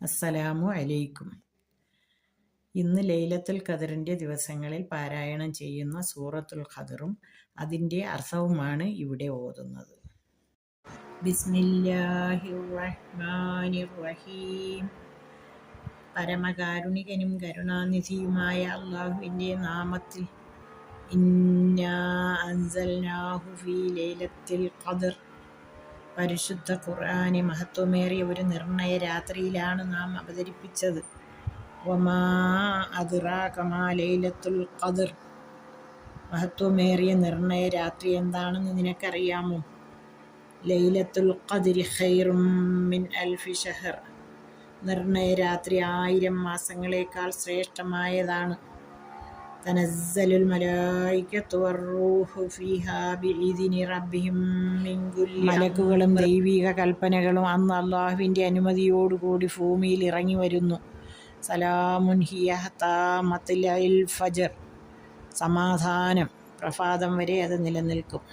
അസ്സലാമു അലൈക്കും. ഇന്ന് ലൈലത്തുൽ ഖദറിൻ്റെ ദിവസങ്ങളിൽ പാരായണം ചെയ്യുന്ന സൂറത്തുൽ ഖദറും അതിൻ്റെ അർത്ഥവുമാണ് ഇവിടെ ഓതുന്നത്. ബിസ്മില്ലാഹിർ റഹ്മാനിർ റഹീം. പരമകാരുണികനും കരുണാനിധിയുമായ അള്ളാഹുവിൻ്റെ നാമത്തിൽ. ഇന്നാ അൻസൽനാഹു ഫീ ലൈലത്തുൽ ഖദർ. പരിശുദ്ധ ഖുർആനെ മഹത്വമേറിയ ഒരു നിർണയ രാത്രിയിലാണ് നാം അവതരിപ്പിച്ചത്. വമാ അദ്റാക മാ ലൈലത്തുൽ ഖദർ. മഹത്വമേറിയ നിർണയ രാത്രി എന്താണെന്ന് നിനക്കറിയാമോ? ലൈലത്തുൽ ഖദ്രി ഖൈറും മിൻ അൽഫി ഷഹർ. നിർണയ രാത്രി 1000 മാസങ്ങളേക്കാൾ ശ്രേഷ്ഠമായതാണ്. തനസ്സലുൽ മലായികത്തു വറൂഹു ഫീഹാ ബിഇദ്നി റബ്ബിഹിം മിൻ കുല്ലി. മലക്കുകളും ദൈവിക കൽപ്പനകളും അന്ന് അള്ളാഹുവിൻ്റെ അനുമതിയോടുകൂടി ഭൂമിയിൽ ഇറങ്ങി വരുന്നു. സലാമുൻ ഹിയ ഹത്താ മത്ലഇൽ ഫജ്ർ. സമാധാനം, പ്രഭാതം വരെ അത് നിലനിൽക്കും.